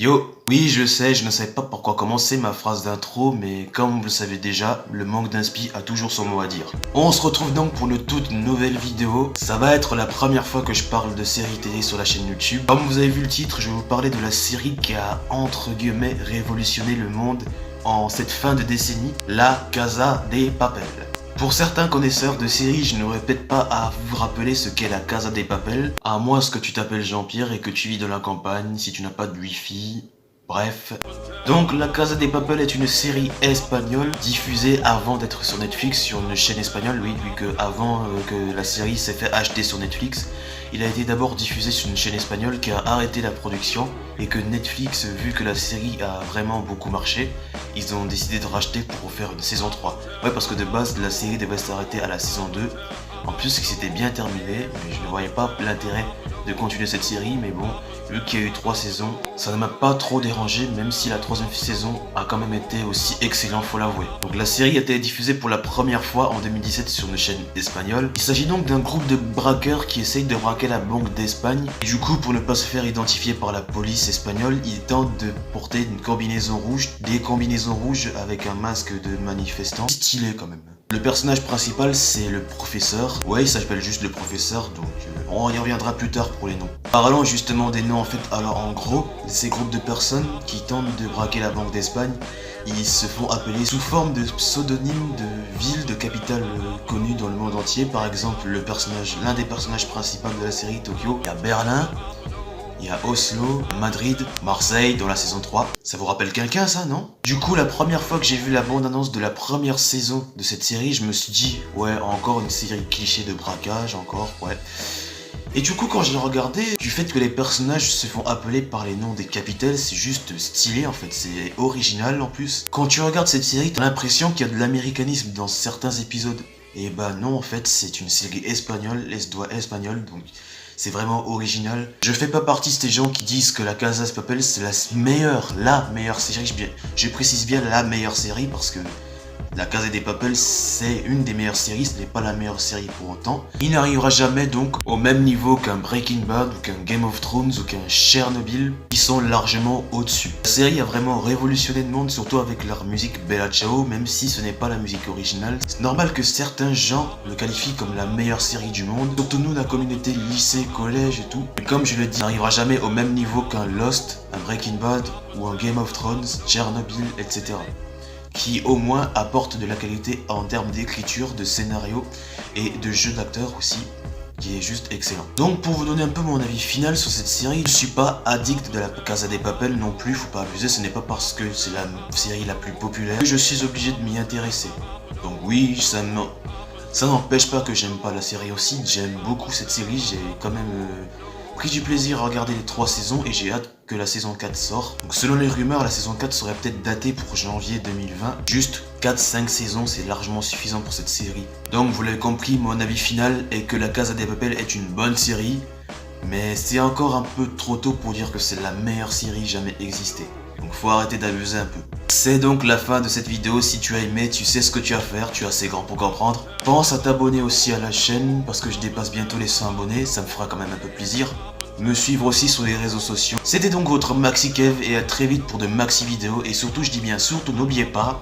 Yo, oui je sais, je ne savais pas pourquoi commencer ma phrase d'intro, mais comme vous le savez déjà, le manque d'inspi a toujours son mot à dire. On se retrouve donc pour une toute nouvelle vidéo. Ça va être la première fois que je parle de série télé sur la chaîne YouTube. Comme vous avez vu le titre, je vais vous parler de la série qui a entre guillemets révolutionné le monde en cette fin de décennie, La Casa de Papel. Pour certains connaisseurs de séries, je ne répète pas à vous rappeler ce qu'est la Casa de Papel, à moins que tu t'appelles Jean-Pierre et que tu vis dans la campagne, si tu n'as pas de wifi, bref. Donc La Casa de Papel est une série espagnole diffusée avant d'être sur Netflix, sur une chaîne espagnole, oui, vu que avant que la série s'est fait acheter sur Netflix, il a été d'abord diffusé sur une chaîne espagnole qui a arrêté la production et que Netflix, vu que la série a vraiment beaucoup marché, ils ont décidé de racheter pour faire une saison 3. Ouais, parce que de base, la série devait s'arrêter à la saison 2. En plus, c'était bien terminé, mais je ne voyais pas l'intérêt de continuer cette série, mais bon, vu qu'il y a eu 3 saisons, ça ne m'a pas trop dérangé, même si la 3e saison a quand même été aussi excellente, faut l'avouer. Donc la série a été diffusée pour la première fois en 2017 sur une chaîne espagnole. Il s'agit donc d'un groupe de braqueurs qui essayent de braquer la Banque d'Espagne. Et du coup, pour ne pas se faire identifier par la police espagnole, ils tentent de porter une combinaison rouge, des combinaisons rouges avec un masque de manifestant, stylé quand même. Le personnage principal, c'est le professeur. Ouais, il s'appelle juste le professeur, donc on y reviendra plus tard pour les noms. Parlons justement des noms en fait. Alors en gros, ces groupes de personnes qui tentent de braquer la Banque d'Espagne, ils se font appeler sous forme de pseudonymes de villes, de capitales connues dans le monde entier. Par exemple, l'un des personnages principaux de la série, Tokyo, il y a Berlin. Il y a Oslo, Madrid, Marseille dans la saison 3. Ça vous rappelle quelqu'un ça, non? Du coup, la première fois que j'ai vu la bande-annonce de la première saison de cette série, je me suis dit, ouais, encore une série cliché de braquage, encore, ouais. Et du coup, quand je l'ai regardé, du fait que les personnages se font appeler par les noms des capitales, c'est juste stylé en fait, c'est original en plus. Quand tu regardes cette série, t'as l'impression qu'il y a de l'américanisme dans certains épisodes. Et bah non, en fait, c'est une série espagnole, espagnole, donc c'est vraiment original. Je fais pas partie de ces gens qui disent que la Casa de Papel c'est la meilleure série. Je précise bien la meilleure série parce que la Casa de Papel c'est une des meilleures séries, ce n'est pas la meilleure série pour autant. Il n'arrivera jamais donc au même niveau qu'un Breaking Bad ou qu'un Game of Thrones ou qu'un Chernobyl, qui sont largement au-dessus. La série a vraiment révolutionné le monde, surtout avec leur musique Bella Ciao, même si ce n'est pas la musique originale. C'est normal que certains gens le qualifient comme la meilleure série du monde, surtout nous, la communauté lycée, collège et tout. Mais comme je le dis, il n'arrivera jamais au même niveau qu'un Lost, un Breaking Bad ou un Game of Thrones, Chernobyl, etc. qui au moins apporte de la qualité en termes d'écriture, de scénario et de jeu d'acteur aussi, qui est juste excellent. Donc pour vous donner un peu mon avis final sur cette série, je suis pas addict de la Casa de Papel non plus, faut pas abuser, ce n'est pas parce que c'est la série la plus populaire que je suis obligé de m'y intéresser. Donc oui, ça n'empêche pas que j'aime pas la série aussi, j'aime beaucoup cette série, j'ai quand même pris du plaisir à regarder les 3 saisons et j'ai hâte que la saison 4 sort. Donc selon les rumeurs, la saison 4 serait peut-être datée pour janvier 2020. Juste 4-5 saisons, c'est largement suffisant pour cette série. Donc vous l'avez compris, mon avis final est que la Casa de Papel est une bonne série, mais c'est encore un peu trop tôt pour dire que c'est la meilleure série jamais existée. Donc faut arrêter d'abuser un peu. C'est donc la fin de cette vidéo. Si tu as aimé, tu sais ce que tu as à faire, tu es assez grand pour comprendre. Pense à t'abonner aussi à la chaîne parce que je dépasse bientôt les 100 abonnés, ça me fera quand même un peu plaisir. Me suivre aussi sur les réseaux sociaux. C'était donc votre Maxi Kev et à très vite pour de maxi vidéos. Et surtout, je dis bien surtout, n'oubliez pas...